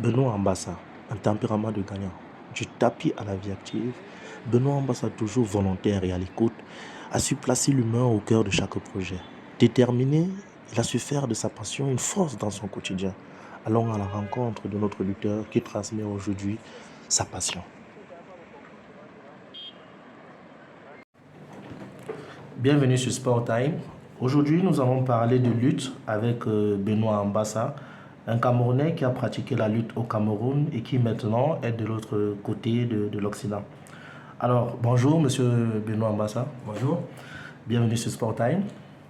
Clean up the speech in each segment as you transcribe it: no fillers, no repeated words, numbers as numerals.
Benoît Ambassa, un tempérament de gagnant. Du tapis à la vie active, Benoît Ambassa, toujours volontaire et à l'écoute, a su placer l'humain au cœur de chaque projet. Déterminé, il a su faire de sa passion une force dans son quotidien. Allons à la rencontre de notre lutteur qui transmet aujourd'hui sa passion. Bienvenue sur Sport Time. Aujourd'hui, nous allons parler de lutte avec Benoît Ambassa, un Camerounais qui a pratiqué la lutte au Cameroun et qui maintenant est de l'autre côté de l'Occident. Alors, bonjour, monsieur Benoît Ambassa. Bonjour, Bienvenue sur Sport Time.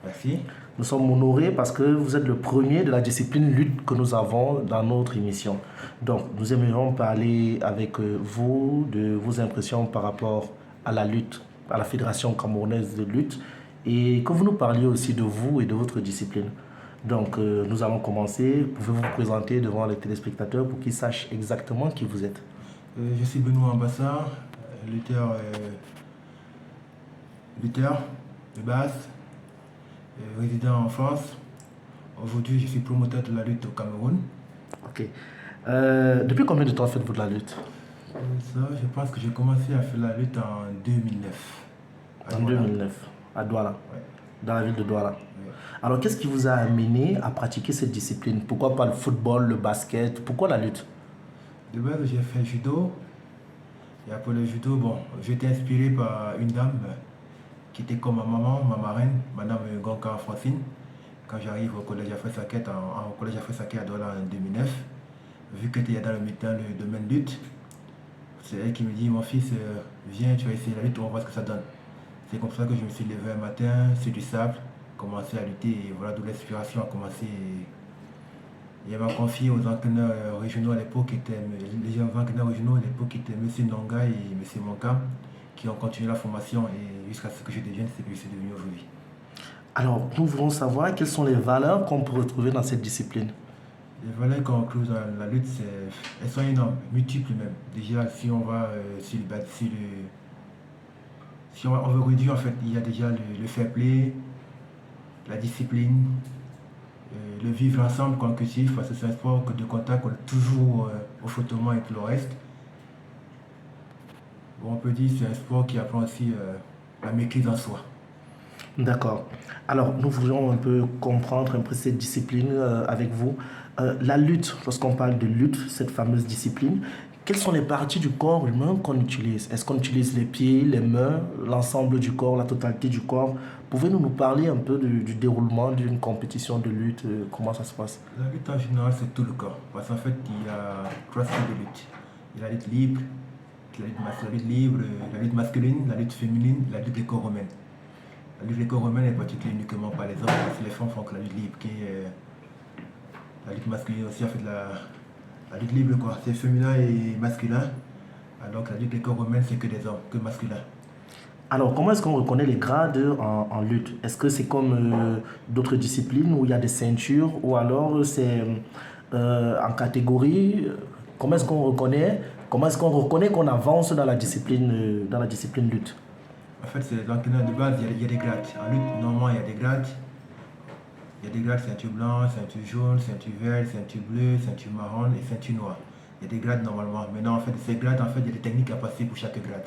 merci. Nous sommes honorés parce que vous êtes le premier de la discipline lutte que nous avons dans notre émission. Donc, nous aimerions parler avec vous de vos impressions par rapport à la lutte, à la Fédération camerounaise de lutte, et que vous nous parliez aussi de vous et de votre discipline. Donc, nous allons commencer. Pouvez-vous vous présenter devant les téléspectateurs pour qu'ils sachent exactement qui vous êtes? Je suis Benoît Ambassa, lutteur de base, résident en France. Aujourd'hui, je suis promoteur de la lutte au Cameroun. Ok. Depuis combien de temps faites-vous de la lutte? Ça, je pense que j'ai commencé à faire la lutte en 2009. En 2009, à Douala, Ouais, dans la ville de Douala. ouais. Alors, qu'est-ce qui vous a amené à pratiquer cette discipline? Pourquoi pas le football, le basket? Pourquoi la lutte? De base, j'ai fait judo. Et après le judo, bon, j'ai été inspiré par une dame qui était comme ma maman, ma marraine, Madame Gonka Francine. Quand j'arrive au collège Afri Saket, au collège Afri Saket à Douala en 2009, vu que tu es dans le domaine lutte, c'est elle qui me dit, mon fils, viens, tu vas essayer la lutte, on va voir ce que ça donne. C'est comme ça que je me suis levé un matin sur du sable, commencé à lutter, et voilà d'où l'inspiration a commencé. Et elle m'a confié aux entraîneurs régionaux à l'époque, les entraîneurs régionaux à l'époque étaient M. Nonga et M. Monka, qui ont continué la formation et jusqu'à ce que je devienne ce que je suis devenu aujourd'hui. Alors, nous voulons savoir quelles sont les valeurs qu'on peut retrouver dans cette discipline. Les valeurs qu'on retrouve dans la lutte, elles sont énormes, multiples même. Déjà, si on va si on veut réduire, en fait, il y a déjà le fair play, la discipline, le vivre ensemble collectif, parce que c'est un sport de contact, on est toujours au frottement et tout le reste. Bon, on peut dire que c'est un sport qui apprend aussi la maîtrise en soi. D'accord. Alors, nous voulons un peu comprendre un peu cette discipline avec vous. La lutte, lorsqu'on parle de lutte, cette fameuse discipline, quelles sont les parties du corps humain qu'on utilise? Est-ce qu'on utilise les pieds, les mains, l'ensemble du corps, la totalité du corps? Pouvez-vous nous parler un peu du déroulement d'une compétition de lutte? Comment ça se passe? La lutte en général, c'est tout le corps. Parce qu'en fait, il y a trois styles de lutte. Il y a la lutte libre, la lutte masculine, la lutte féminine, la lutte gréco-romaine. La lutte gréco-romaine est pratiquée uniquement par les hommes, parce que les femmes font que la lutte libre, qui est la lutte masculine aussi, en fait, la lutte libre, quoi. C'est féminin et masculin. Alors que la lutte gréco-romaine, c'est que des hommes, que masculin. Alors, comment est-ce qu'on reconnaît les grades en lutte? Est-ce que c'est comme d'autres disciplines où il y a des ceintures ou alors c'est en catégorie? Comment est-ce qu'on reconnaît? Comment est-ce qu'on reconnaît qu'on avance dans la discipline lutte? En fait, c'est l'entraîneur de base, il y a des grades. En lutte, normalement, il y a des grades. Il y a des grades ceinture blanche, ceinture jaune, ceinture verte, ceinture bleue, ceinture marron et ceinture noire. Il y a des grades normalement. Maintenant, en fait, ces grades, en fait, il y a des techniques à passer pour chaque grade.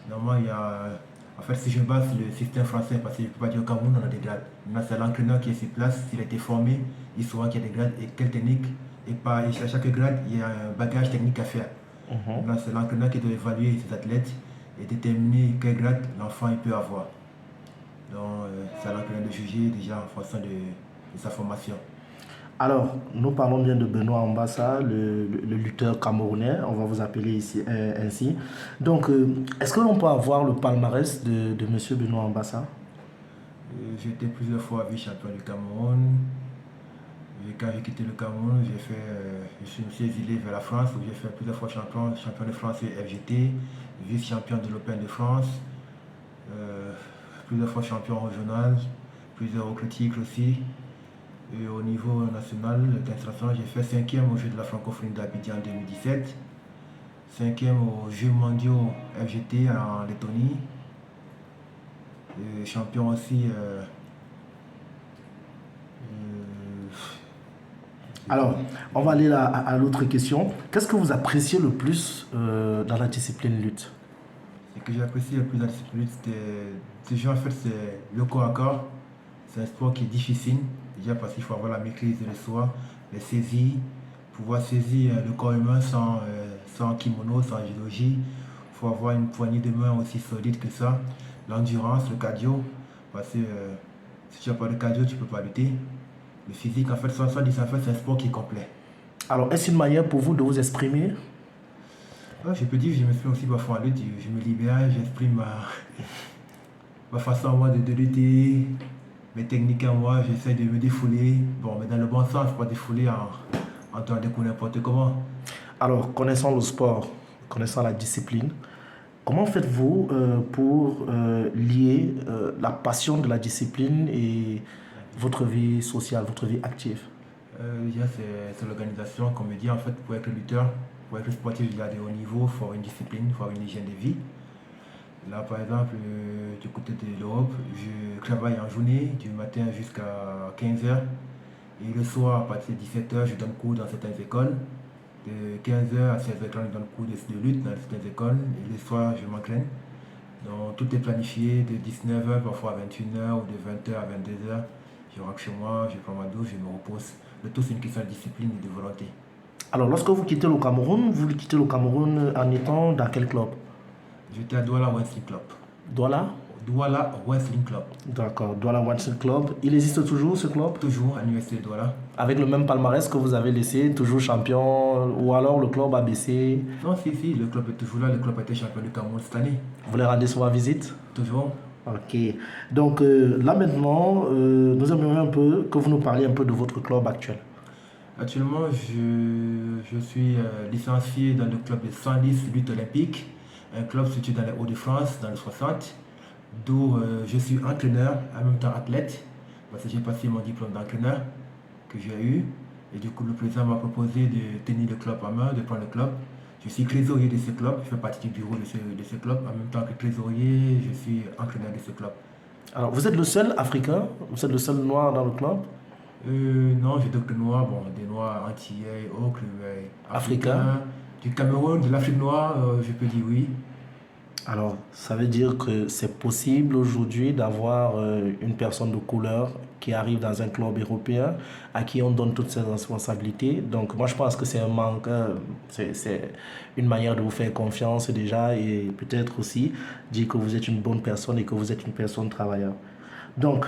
Normalement, il y a. En fait, si je me base sur le système français, parce que je ne peux pas dire au Cameroun, on a des grades. Maintenant, c'est l'entraîneur qui est sur place, s'il a été formé, il saura qu'il y a des grades et quelle technique. Et à chaque grade, il y a un bagage technique à faire. Maintenant, c'est l'entraîneur qui doit évaluer ses athlètes et déterminer quel grade l'enfant il peut avoir. Donc, c'est à l'entraîneur de juger déjà en fonction de sa formation. Alors, nous parlons bien de Benoît Ambassa, le lutteur camerounais, on va vous appeler ici ainsi. Donc, est-ce que l'on peut avoir le palmarès de monsieur Benoît Ambassa? J'ai été plusieurs fois vice-champion du Cameroun. Et quand j'ai quitté le Cameroun, je me suis exilé vers la France où j'ai fait plusieurs fois champion de France et FGT, vice-champion de l'Open de France, plusieurs fois champion régional, plusieurs autres titres aussi. Et au niveau national, international, j'ai fait 5e aux Jeux de la francophonie d'Abidjan en 2017, 5e aux Jeux mondiaux FGT en Lettonie, et champion aussi Alors, on va aller à l'autre question. Qu'est-ce que vous appréciez le plus dans la discipline lutte? Ce que j'apprécie le plus dans la discipline, c'est déjà en fait c'est le corps à corps. C'est un sport qui est difficile, déjà parce qu'il faut avoir la maîtrise de soi, les saisies, pouvoir saisir le corps humain sans kimono, sans jidōji. Il faut avoir une poignée de main aussi solide que ça. L'endurance, le cardio, parce que si tu n'as pas de cardio, tu ne peux pas lutter. Le physique, en fait, ça dit, en fait, c'est un sport qui est complet. Alors, est-ce une manière pour vous de vous exprimer? Ouais, je peux dire que je m'exprime aussi parfois en lutte, je me libère, j'exprime ma façon à moi de lutter, mes techniques à moi, j'essaie de me défouler. Bon, mais dans le bon sens, pas défouler en temps de coup n'importe comment. Alors, connaissant le sport, connaissant la discipline, comment faites-vous pour lier la passion de la discipline et votre vie sociale, votre vie active? Déjà, c'est l'organisation, comme je dis, en fait, pour être lutteur, pour être sportif de haut niveau, il faut avoir une discipline, il faut avoir une hygiène de vie. Là, par exemple, du côté de l'Europe, je travaille en journée, du matin jusqu'à 15 heures. Et le soir, à partir de 17 heures, je donne cours dans certaines écoles. De 15 heures à 16 heures, je donne cours de lutte dans certaines écoles. Et le soir, je m'entraîne. Donc, tout est planifié de 19 heures, parfois à 21 heures, ou de 20 heures à 22 heures. Je rentre chez moi, je prends ma douche, je me repose. Le tout, c'est une question de discipline et de volonté. Alors, lorsque vous quittez le Cameroun, vous quittez le Cameroun en étant dans quel club? J'étais à Douala Wrestling Club. Douala? Douala Wrestling Club. D'accord, Douala Wrestling Club. Il existe toujours ce club? Toujours à l'université de Douala. Avec le même palmarès que vous avez laissé, toujours champion, ou alors le club a baissé? Non, si, le club est toujours là. Le club a été champion du Cameroun cette année. Vous les rendez souvent visite? Toujours. Ok. Donc là maintenant, nous aimerions un peu que vous nous parliez un peu de votre club actuel. Actuellement, je suis licencié dans le club de 110 lutte olympique, un club situé dans les Hauts-de-France, dans le 60, d'où je suis entraîneur, en même temps athlète, parce que j'ai passé mon diplôme d'entraîneur que j'ai eu. Et du coup, le président m'a proposé de tenir le club en main, de prendre le club. Je suis trésorier de ce club, je fais partie du bureau de ce club. En même temps que trésorier, je suis entraîneur de ce club. Alors, vous êtes le seul Africain? Vous êtes le seul noir dans le club? Non, j'ai d'autres noirs, bon, des noirs antillais, autres, Africains? africains, du Cameroun, de l'Afrique noire, je peux dire oui. Alors, ça veut dire que c'est possible aujourd'hui d'avoir une personne de couleur qui arrive dans un club européen à qui on donne toutes ses responsabilités. Donc, moi, je pense que c'est un manque, c'est une manière de vous faire confiance déjà et peut-être aussi dire que vous êtes une bonne personne et que vous êtes une personne travailleuse. Donc,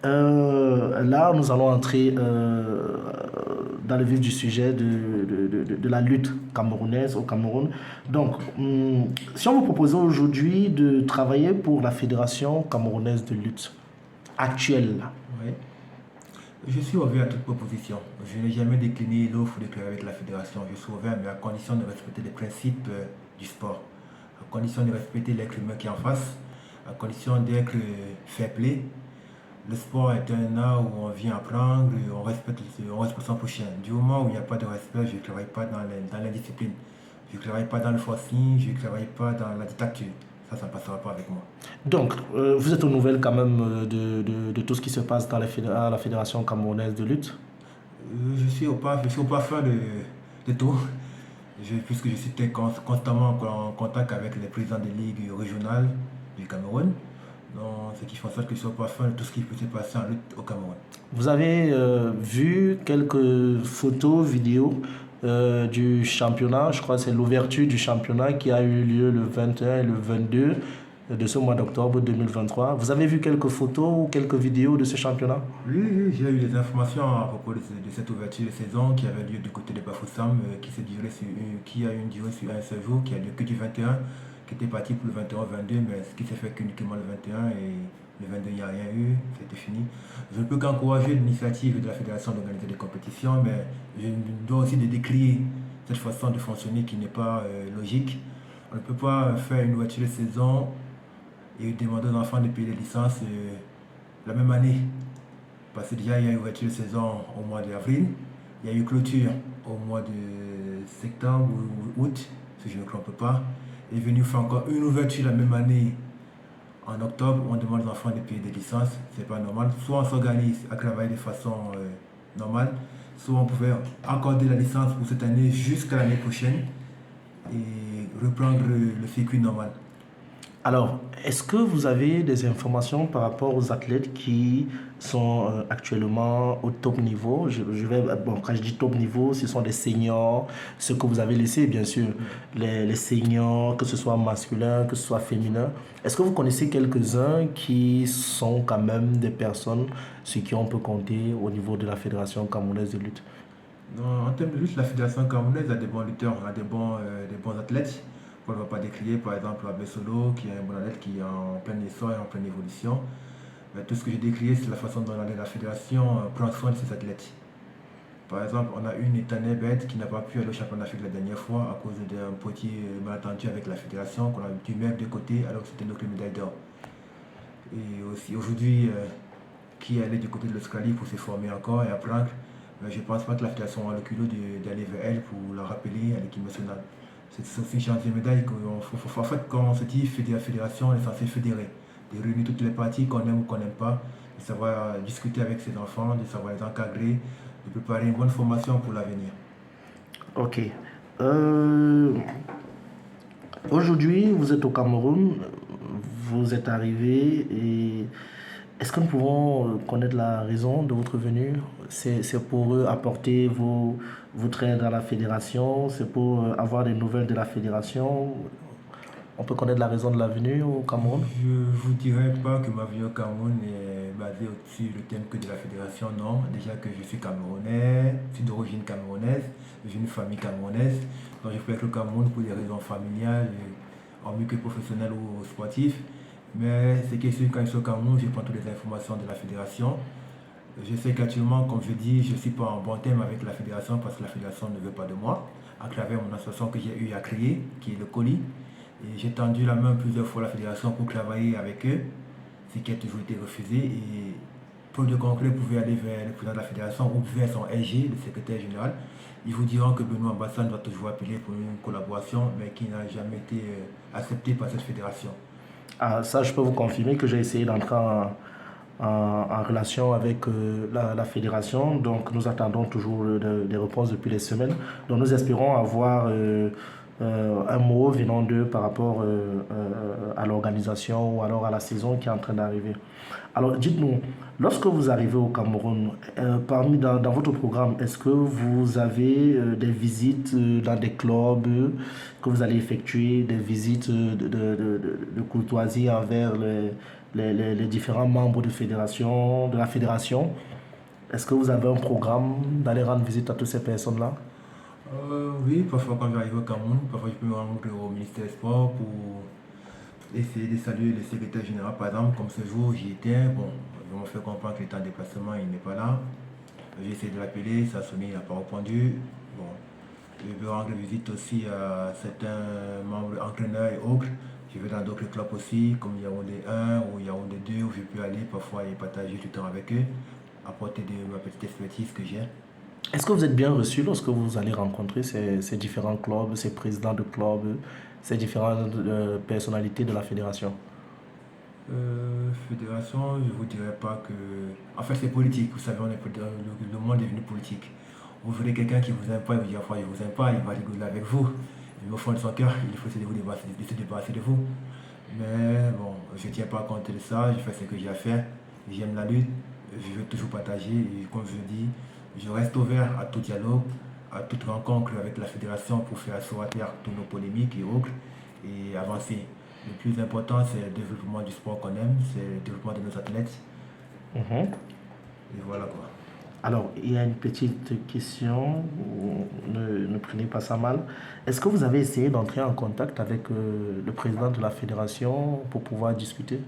là, nous allons entrer dans le vif du sujet de la lutte camerounaise au Cameroun. Donc, si on vous proposait aujourd'hui de travailler pour la Fédération camerounaise de lutte actuelle, Oui. Je suis ouvert à toute proposition. Je n'ai jamais décliné l'offre de travailler avec la fédération. Je suis ouvert, mais à condition de respecter les principes du sport, à condition de respecter l'être humain qui est en face, à condition d'être fair play. Le sport est un art où on vient apprendre, on respecte son prochain. Du moment où il n'y a pas de respect, je ne travaille pas dans l'indiscipline. Je ne travaille pas dans le forcing, je ne travaille pas dans la dictature. Ça ne passera pas avec moi. donc vous êtes aux nouvelles quand même de tout ce qui se passe dans à la Fédération camerounaise de lutte? Je suis au parfum de tout, puisque je suis constamment en contact avec les présidents des ligues régionales du Cameroun. Donc, ce qui fait en sorte que je suis au parfum de tout ce qui peut se passer en lutte au Cameroun. Vous avez vu quelques photos, vidéos du championnat, je crois que c'est l'ouverture du championnat qui a eu lieu le 21 et le 22 de ce mois d'octobre 2023. Vous avez vu quelques photos ou quelques vidéos de ce championnat? Oui, j'ai eu des informations à propos de cette ouverture de saison qui avait lieu du côté de Bafoussam, qui a eu une durée sur un seul jour, qui a lieu que du 21, qui était parti pour le 21-22, mais ce qui s'est fait qu'uniquement le 21 et le 22, il n'y a rien eu, c'était fini. Je ne peux qu'encourager l'initiative de la fédération d'organiser des compétitions, mais je dois aussi décrier cette façon de fonctionner qui n'est pas logique. On ne peut pas faire une ouverture de saison et demander aux enfants de payer les licences la même année. Parce que déjà, il y a eu ouverture de saison au mois d'avril, il y a eu clôture au mois de septembre ou août, si je ne me trompe pas. Il est venu faire encore une ouverture la même année en octobre, on demande aux enfants de payer des licences, c'est pas normal. Soit on s'organise à travailler de façon normal. Soit on pouvait accorder la licence pour cette année jusqu'à l'année prochaine et reprendre le circuit normal. Alors, est-ce que vous avez des informations par rapport aux athlètes qui sont actuellement au top niveau? Quand je dis top niveau, ce sont des seniors, ceux que vous avez laissés, bien sûr, les seniors, que ce soit masculin, que ce soit féminin. Est-ce que vous connaissez quelques-uns qui sont quand même des personnes sur qui on peut compter au niveau de la Fédération camerounaise de lutte? En termes de lutte, la fédération camerounaise a des bons lutteurs, a des bons athlètes. On ne va pas décrier, par exemple, Abbé Solo, qui est un bon athlète qui est en plein essor et en pleine évolution. Mais tout ce que j'ai décrié, c'est la façon dont la fédération prend soin de ses athlètes. Par exemple, on a une Etané Bête qui n'a pas pu aller au championnat d'Afrique la dernière fois à cause d'un petit malentendu avec la fédération qu'on a dû mettre de côté alors que c'était notre médaille d'or. Et aussi aujourd'hui, qui est allé du côté de l'Australie pour se former encore et apprendre, je ne pense pas que la fédération a le culot d'aller vers elle pour la rappeler à l'équipe nationale. C'est aussi une chance de médaille en fait, quand on se dit fédération, on est censé fédérer, de réunir toutes les parties qu'on aime ou qu'on n'aime pas, de savoir discuter avec ses enfants, de savoir les encadrer, de préparer une bonne formation pour l'avenir. Ok. Euh, Aujourd'hui, vous êtes au Cameroun, vous êtes arrivé et est-ce que nous pouvons connaître la raison de votre venue? C'est pour apporter votre aide à la fédération, c'est pour avoir des nouvelles de la fédération. On peut connaître la raison de la venue au Cameroun? Je ne vous dirais pas que ma vie au Cameroun est basée sur le thème que de la fédération, non. Déjà que je suis camerounais, je suis d'origine camerounaise, j'ai une famille camerounaise, donc je peux être au Cameroun pour des raisons familiales, en mieux que professionnelles ou sportives. Mais c'est que quand je suis au Cameroun, je prends toutes les informations de la fédération. Je sais qu'actuellement, comme je dis, je ne suis pas en bon thème avec la fédération parce que la fédération ne veut pas de moi, à travers mon association que j'ai eu à créer, qui est le COLI. Et j'ai tendu la main plusieurs fois à la fédération pour travailler avec eux, ce qui a toujours été refusé. Et pour de concret, vous pouvez aller vers le président de la fédération ou vers son SG, le secrétaire général. Ils vous diront que Benoît Bassane doit toujours appeler pour une collaboration, mais qui n'a jamais été acceptée par cette fédération. Ah, ça, je peux vous confirmer que j'ai essayé d'entrer en relation avec la fédération. Donc, nous attendons toujours des réponses depuis les semaines. Donc, nous espérons avoir un mot venant d'eux par rapport à l'organisation ou alors à la saison qui est en train d'arriver. Alors, dites-nous, lorsque vous arrivez au Cameroun, dans votre programme, est-ce que vous avez des visites dans des clubs que vous allez effectuer, des visites de courtoisie envers les différents membres de la fédération? Est-ce que vous avez un programme d'aller rendre visite à toutes ces personnes-là? Oui, parfois quand j'arrive au Cameroun, parfois je peux me rendre au ministère des Sports pour essayer de saluer le secrétaire général, par exemple, comme ce jour j'y étais. Bon, je me fais comprendre que l'état de déplacement, il n'est pas là. J'ai essayé de l'appeler, ça a sonné, il n'a pas répondu. Bon, je veux rendre visite aussi à certains membres entraîneurs et autres. Je vais dans d'autres clubs aussi, comme Yaoundé 1 ou Yaoundé 2, où je peux aller parfois et partager du temps avec eux, apporter ma petite expertise que j'ai. Est-ce que vous êtes bien reçu lorsque vous allez rencontrer ces différents clubs, ces présidents de clubs, ces différentes personnalités de la fédération? Fédération, je ne vous dirais pas que... En fait, c'est politique. Vous savez, le monde est devenu politique. Vous verrez quelqu'un qui vous aime pas, il vous dit enfin, je vous aime pas, il va rigoler avec vous. Mais au fond de son cœur, il faut se débarrasser de vous. Mais bon, je ne tiens pas compte de ça, je fais ce que j'ai à faire. J'aime la lutte, je veux toujours partager. Et comme je dis, je reste ouvert à tout dialogue, à toute rencontre avec la fédération pour faire sortir toutes nos polémiques et autres et avancer. Le plus important, c'est le développement du sport qu'on aime, c'est le développement de nos athlètes. Mhm. Et voilà quoi. Alors, il y a une petite question, ne prenez pas ça mal. Est-ce que vous avez essayé d'entrer en contact avec le président de la fédération pour pouvoir discuter?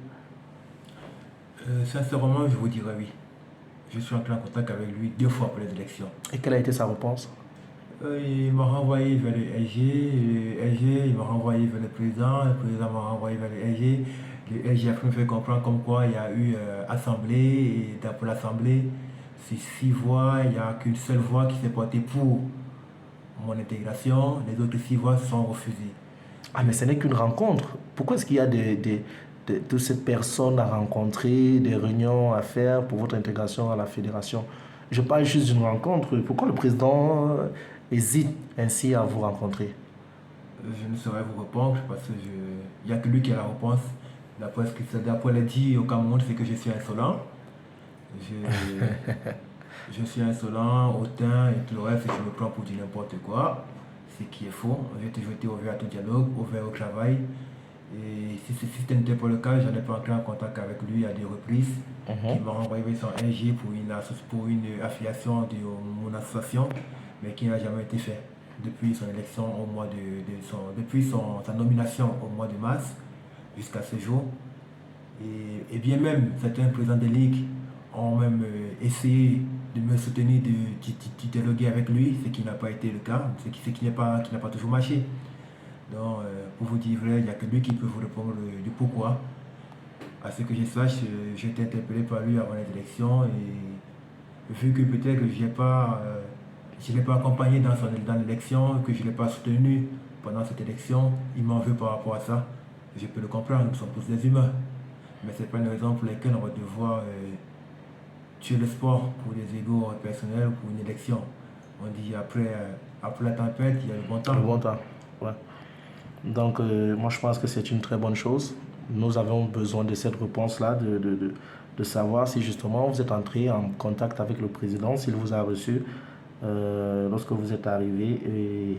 Sincèrement, je vous dirais oui. Je suis entré en contact avec lui 2 fois pour les élections. Et quelle a été sa réponse? Il m'a renvoyé vers le SG, il m'a renvoyé vers le président m'a renvoyé vers le SG. Le SG a pu me faire comprendre comme quoi il y a eu assemblée, et pour l'assemblée, c'est 6 voix, il n'y a qu'une seule voix qui s'est portée pour mon intégration, les autres 6 voix sont refusées. Ah, mais ce n'est qu'une rencontre. Pourquoi est-ce qu'il y a toutes ces personnes à rencontrer, des réunions à faire pour votre intégration à la fédération? je parle juste d'une rencontre. Pourquoi le président hésite ainsi à vous rencontrer? Je ne saurais vous répondre parce que il n'y a que lui qui a la réponse. D'après les dit au Cameroun, c'est que je suis insolent. Je, je suis insolent, hautain et tout le reste, je me prends pour du n'importe quoi. Ce qui est faux. J'ai toujours été ouvert à tout dialogue, ouvert au travail. Et si ce n'était pas le cas, j'en ai pas entré en contact avec lui à des reprises. Qui m'a envoyé son NG pour une affiliation de mon association, mais qui n'a jamais été fait depuis son élection au mois depuis sa nomination au mois de mars jusqu'à ce jour. Et bien même certains présidents des ligues ont même essayé de me soutenir, de dialoguer avec lui, ce qui n'a pas été le cas, ce qui n'a pas toujours marché. Donc, pour vous dire vrai, il n'y a que lui qui peut vous répondre du pourquoi. À ce que je sache, j'ai été interpellé par lui avant les élections et vu que peut-être je ne l'ai pas accompagné dans l'élection, que je ne l'ai pas soutenu pendant cette élection, il m'en veut par rapport à ça. Je peux le comprendre, nous sommes tous des humains. Mais ce n'est pas une raison pour laquelle on va devoir tuer le sport pour des égos personnels ou pour une élection. On dit après la tempête, il y a le bon temps. Le bon temps, ouais. Donc, moi, je pense que c'est une très bonne chose. Nous avons besoin de cette réponse-là, de savoir si justement vous êtes entré en contact avec le président, s'il vous a reçu lorsque vous êtes arrivé. Et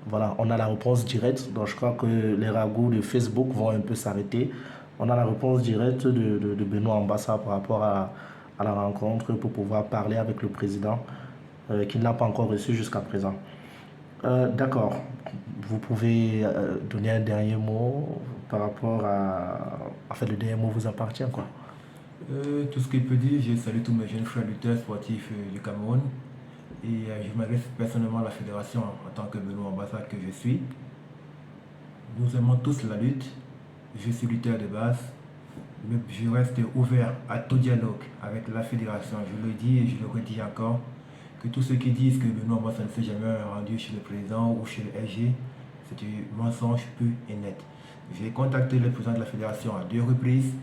voilà, on a la réponse directe. Donc, je crois que les ragots de Facebook vont un peu s'arrêter. On a la réponse directe de Benoît Ambassa par rapport à la rencontre pour pouvoir parler avec le président qui ne l'a pas encore reçu jusqu'à présent. D'accord. Vous pouvez donner un dernier mot par rapport à... En fait, le dernier mot vous appartient, quoi. Tout ce qu'il peut dire, je salue tous mes jeunes frères lutteurs sportifs du Cameroun. Et je m'adresse personnellement à la fédération en tant que Benoît Ambassa que je suis. Nous aimons tous la lutte. Je suis lutteur de base. Mais je reste ouvert à tout dialogue avec la fédération. Je le dis et je le redis encore. Que tous ceux qui disent que Benoît Ambassa ne s'est jamais rendu chez le président ou chez le RG, c'est du mensonge pur et net. J'ai contacté le président de la fédération à 2 reprises,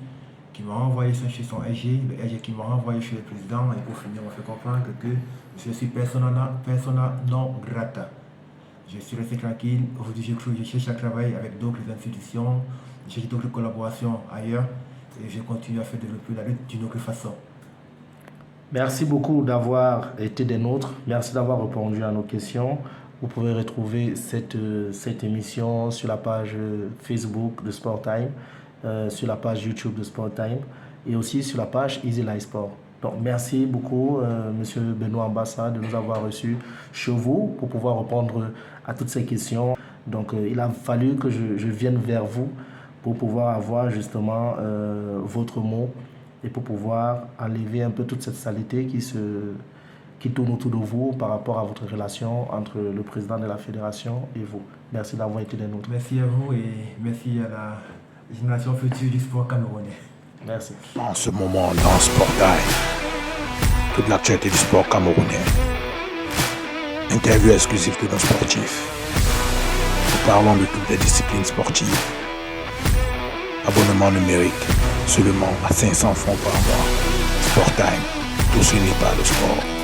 qui m'a envoyé chez son RG, le RG qui m'a renvoyé chez le président, et pour finir, on m'a fait comprendre que je suis persona non grata. Je suis resté tranquille. Aujourd'hui, je cherche à travailler avec d'autres institutions, je cherche d'autres collaborations ailleurs, et je continue à faire développer la lutte d'une autre façon. Merci beaucoup d'avoir été des nôtres. Merci d'avoir répondu à nos questions. Vous pouvez retrouver cette émission sur la page Facebook de Sport Time, sur la page YouTube de Sport Time et aussi sur la page Easy Life Sport. Donc, merci beaucoup, Monsieur Benoît Ambassa, de nous avoir reçus chez vous pour pouvoir répondre à toutes ces questions. Donc, il a fallu que je vienne vers vous pour pouvoir avoir justement votre mot et pour pouvoir enlever un peu toute cette saleté qui tourne autour de vous par rapport à votre relation entre le président de la fédération et vous. Merci d'avoir été des nôtres. Merci à vous et merci à la génération future du sport camerounais. Merci. En ce moment, dans Sport Time, toute l'actualité du sport camerounais. Interview exclusive de nos sportifs. Nous parlons de toutes les disciplines sportives. Abonnement numérique, seulement à 500 francs par mois. Sport Time, tous unis par le sport.